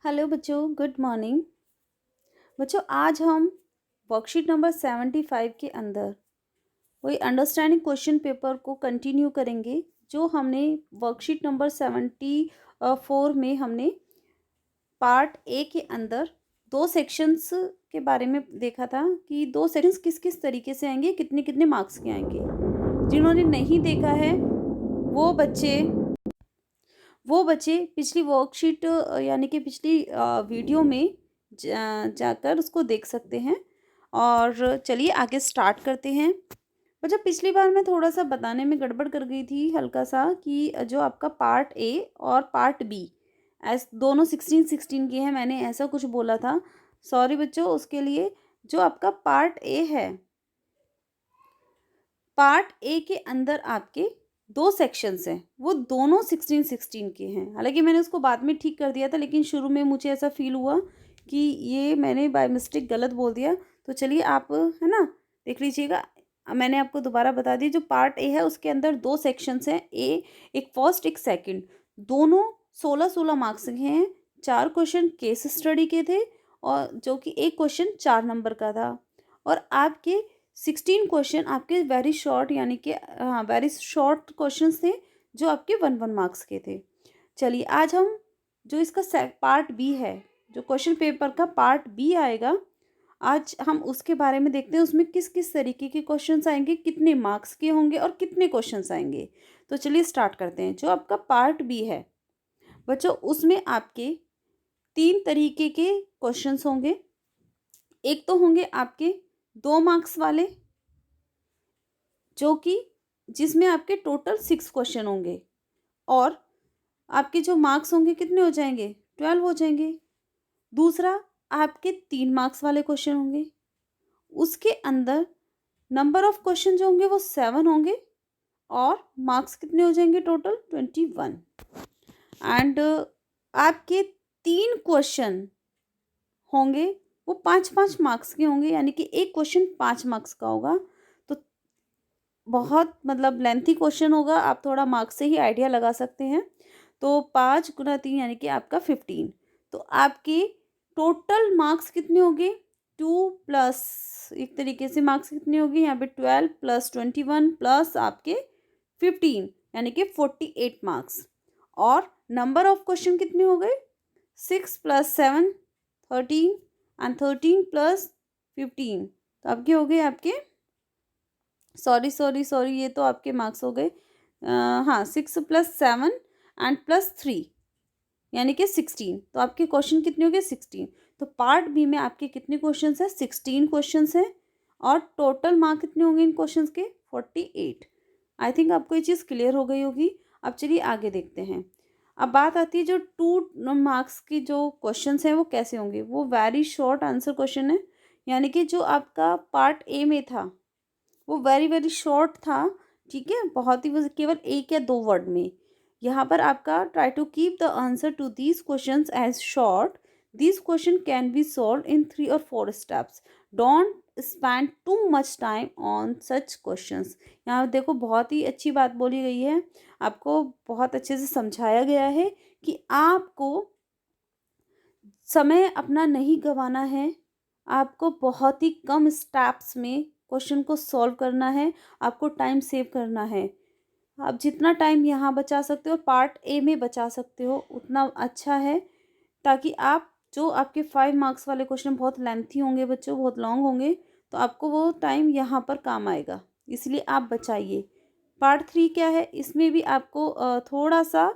Hello बच्चों, good morning. बच्चों, आज हम वर्कशीट नंबर 75 के अंदर वही अंडरस्टैंडिंग क्वेश्चन पेपर को कंटिन्यू करेंगे जो हमने वर्कशीट नंबर 74 में हमने पार्ट ए के अंदर दो सेक्शंस के बारे में देखा था कि दो सेक्शंस किस किस तरीके से आएंगे, कितने कितने मार्क्स के आएंगे। जिन्होंने नहीं देखा है वो बच्चे पिछली वर्कशीट यानी कि पिछली वीडियो में जाकर उसको देख सकते हैं। और चलिए आगे स्टार्ट करते हैं। और जब पिछली बार मैं थोड़ा सा बताने में गड़बड़ कर गई थी हल्का सा कि जो आपका पार्ट ए और पार्ट बी दोनों 16 के हैं, मैंने ऐसा कुछ बोला था। सॉरी बच्चों उसके लिए। जो आपका पार्ट ए है, पार्ट ए के अंदर आपके दो सेक्शंस हैं, वो दोनों 16 के हैं। हालांकि मैंने उसको बाद में ठीक कर दिया था, लेकिन शुरू में मुझे ऐसा फील हुआ कि ये मैंने बाय मिस्टेक गलत बोल दिया। तो चलिए आप है ना देख लीजिएगा। मैंने आपको दोबारा बता दी, जो पार्ट ए है उसके अंदर दो सेक्शंस हैं, एक फर्स्ट एक सेकंड। दोनों 16-16 मार्क्स के हैं। 4 क्वेश्चन केस स्टडी के थे और जो कि एक क्वेश्चन 4 नंबर का था। और आपके 16 क्वेश्चन आपके वेरी शॉर्ट यानी कि हाँ वेरी शॉर्ट क्वेश्चन थे जो आपके 1-1 मार्क्स के थे। चलिए आज हम जो इसका पार्ट बी है, जो क्वेश्चन पेपर का पार्ट बी आएगा, आज हम उसके बारे में देखते हैं। उसमें किस किस तरीके के क्वेश्चंस आएंगे, कितने मार्क्स के होंगे और कितने क्वेश्चंस आएंगे। तो चलिए स्टार्ट करते हैं। जो आपका पार्ट बी है बच्चों, उसमें आपके 3 तरीके के क्वेश्चंस होंगे। एक तो होंगे आपके 2 मार्क्स वाले, जो कि जिसमें आपके टोटल 6 क्वेश्चन होंगे और आपके जो मार्क्स होंगे कितने हो जाएंगे, 12 हो जाएंगे। दूसरा आपके 3 मार्क्स वाले क्वेश्चन होंगे, उसके अंदर नंबर ऑफ क्वेश्चन जो होंगे वो 7 होंगे और मार्क्स कितने हो जाएंगे, टोटल 21। एंड आपके 3 क्वेश्चन होंगे वो 5-5 मार्क्स के होंगे, यानी कि एक क्वेश्चन 5 मार्क्स का होगा। तो बहुत मतलब लेंथी क्वेश्चन होगा, आप थोड़ा मार्क्स से ही आइडिया लगा सकते हैं। तो 5 × 3 यानी कि आपका 15। तो आपके टोटल मार्क्स कितने होंगे, 2 प्लस एक तरीके से मार्क्स कितने होंगे यहाँ पे, 12 प्लस 21 प्लस आपके 15 यानी कि 48 मार्क्स। और नंबर ऑफ क्वेश्चन कितने हो गए, 6 + 7 13 एंड 13 + 15। तो आपके हो गए आपके सॉरी ये तो आपके मार्क्स हो गए। हाँ 6 + 7 एंड +3 यानी कि 16। तो आपके क्वेश्चन कितने हो गए, 16। तो पार्ट बी में आपके कितने क्वेश्चंस हैं, 16 क्वेश्चंस हैं और टोटल मार्क कितने होंगे इन क्वेश्चंस के, 48। आई थिंक आपको ये चीज़ क्लियर हो गई होगी। अब चलिए आगे देखते हैं। अब बात आती है जो 2 मार्क्स की जो क्वेश्चंस हैं वो कैसे होंगे। वो वेरी शॉर्ट आंसर क्वेश्चन है, यानी कि जो आपका पार्ट ए में था वो वेरी वेरी शॉर्ट था। ठीक है, बहुत ही, वो केवल 1 या 2 वर्ड में। यहाँ पर आपका try to keep the answer to these questions as short. These question can be solve in 3 और 4 steps. Don't spend too much time on such questions. यहाँ देखो बहुत ही अच्छी बात बोली गई है, आपको बहुत अच्छे से समझाया गया है कि आपको समय अपना नहीं गंवाना है। आपको बहुत ही कम स्टेप्स में क्वेश्चन को सॉल्व करना है, आपको टाइम सेव करना है। आप जितना टाइम यहाँ बचा सकते हो पार्ट ए में बचा सकते हो उतना अच्छा है, ताकि आप जो आपके 5 मार्क्स वाले क्वेश्चन बहुत लेंथी होंगे बच्चों, बहुत लॉन्ग होंगे, तो आपको वो टाइम यहाँ पर काम आएगा, इसलिए आप बचाइए। पार्ट 3 क्या है, इसमें भी आपको थोड़ा सा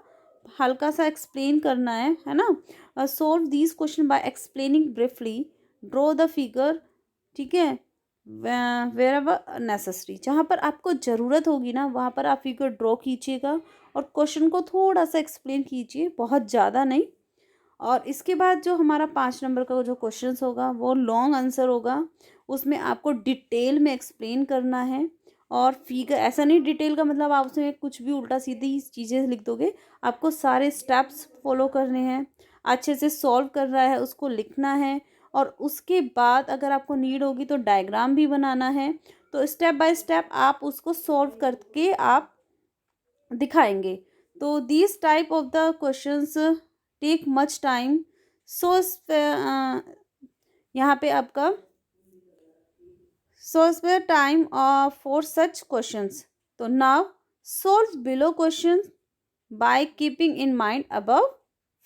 हल्का सा एक्सप्लेन करना है ना। Solve these question by explaining briefly, draw the figure. ठीक है, वेर एवर नेसेसरी, जहाँ पर आपको ज़रूरत होगी ना वहाँ पर आप फिगर ड्रॉ कीजिएगा और क्वेश्चन को थोड़ा सा एक्सप्लेन कीजिए, बहुत ज़्यादा नहीं। और इसके बाद जो हमारा 5 नंबर का जो क्वेश्चंस होगा वो लॉन्ग आंसर होगा, उसमें आपको डिटेल में एक्सप्लेन करना है। और फिगर ऐसा नहीं, डिटेल का मतलब आप उसमें कुछ भी उल्टा सीधी चीज़ें लिख दोगे, आपको सारे स्टेप्स फॉलो करने हैं, अच्छे से सॉल्व कर रहा है उसको लिखना है। और उसके बाद अगर आपको नीड होगी तो डायग्राम भी बनाना है। तो स्टेप बाय स्टेप आप उसको सॉल्व करके आप दिखाएंगे। तो this type of the questions take much time, so यहाँ पे आपका so spare time for such questions. तो now solve below questions by keeping in mind above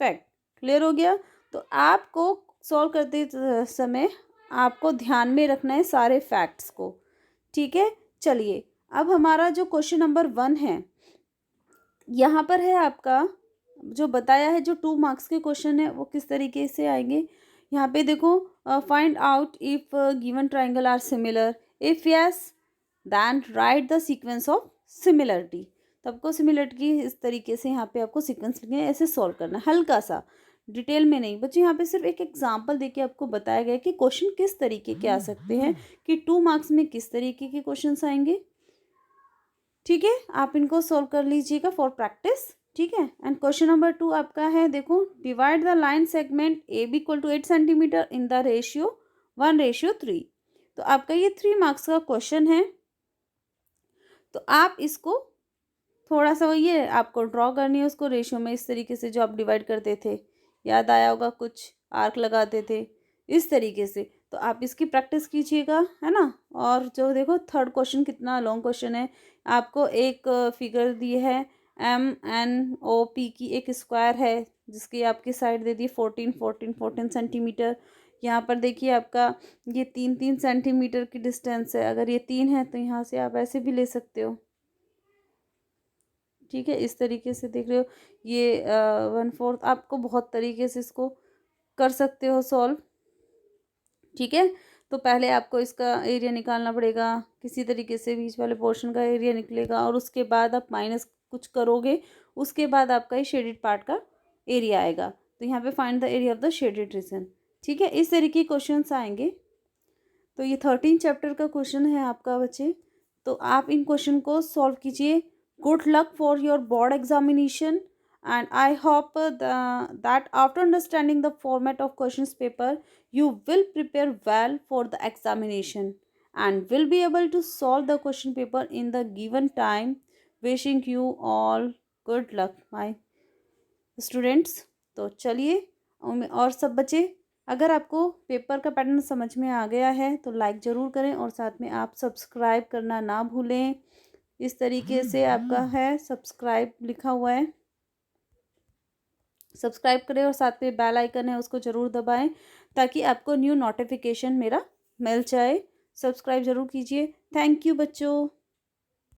fact. Clear हो गया? तो आपको सॉल्व करते समय आपको ध्यान में रखना है सारे फैक्ट्स को। ठीक है, चलिए अब हमारा जो क्वेश्चन नंबर 1 है, यहाँ पर है आपका जो बताया है, जो 2 मार्क्स के क्वेश्चन है वो किस तरीके से आएंगे। यहाँ पे देखो, find out if given triangle are similar, if yes then write the sequence of similarity. तो आपको सिमिलरिटी इस तरीके से यहाँ पे आपको सीक्वेंस लिखना है, ऐसे सॉल्व करना है, हल्का सा, डिटेल में नहीं बच्चे। यहाँ पे सिर्फ एक एग्जांपल देके आपको बताया गया कि क्वेश्चन किस तरीके के आ सकते हैं, कि 2 मार्क्स में किस तरीके के क्वेश्चन आएंगे। ठीक है, आप इनको सॉल्व कर लीजिएगा फॉर प्रैक्टिस। ठीक है, एंड क्वेश्चन नंबर 2 आपका है, देखो, divide the line segment A B equal to 8 centimetre in the ratio 1:3। तो आपका ये 3 मार्क्स का क्वेश्चन है। तो आप इसको थोड़ा सा ये आपको ड्रॉ करनी है उसको रेशियो में, इस तरीके से जो आप डिवाइड करते थे, याद आया होगा, कुछ आर्क लगाते थे इस तरीके से। तो आप इसकी प्रैक्टिस कीजिएगा, है ना। और जो देखो थर्ड क्वेश्चन कितना लॉन्ग क्वेश्चन है, आपको एक फिगर दी है, MNOP की एक स्क्वायर है जिसकी आपकी साइड दे दी 14 सेंटीमीटर। यहाँ पर देखिए आपका ये 3 सेंटीमीटर की डिस्टेंस है, अगर ये 3 है तो यहाँ से आप ऐसे भी ले सकते हो। ठीक है, इस तरीके से देख रहे हो, ये 1/4, आपको बहुत तरीके से इसको कर सकते हो सॉल्व। ठीक है, तो पहले आपको इसका एरिया निकालना पड़ेगा, किसी तरीके से बीच वाले पोर्शन का एरिया निकलेगा, और उसके बाद आप माइनस कुछ करोगे, उसके बाद आपका ये शेडेड पार्ट का एरिया आएगा। तो यहाँ पे find the area of the shaded region. ठीक है, इस तरीके के क्वेश्चन आएंगे। तो ये 13 चैप्टर का क्वेश्चन है आपका बच्चे। तो आप इन क्वेश्चन को सॉल्व कीजिए। Good luck for your board examination, and I hope that after understanding the format of questions paper you will prepare well for the examination and will be able to solve the question paper in the given time. Wishing you all good luck my students. तो चलिए, और सब बच्चे, अगर आपको paper का pattern समझ में आ गया है तो लाइक ज़रूर करें, और साथ में आप सब्सक्राइब करना ना भूलें। इस तरीके से आपका है, सब्सक्राइब लिखा हुआ है, सब्सक्राइब करें, और साथ में बेल आइकन है उसको ज़रूर दबाएं ताकि आपको न्यू नोटिफिकेशन मेरा मिल जाए। सब्सक्राइब ज़रूर कीजिए। थैंक यू बच्चों।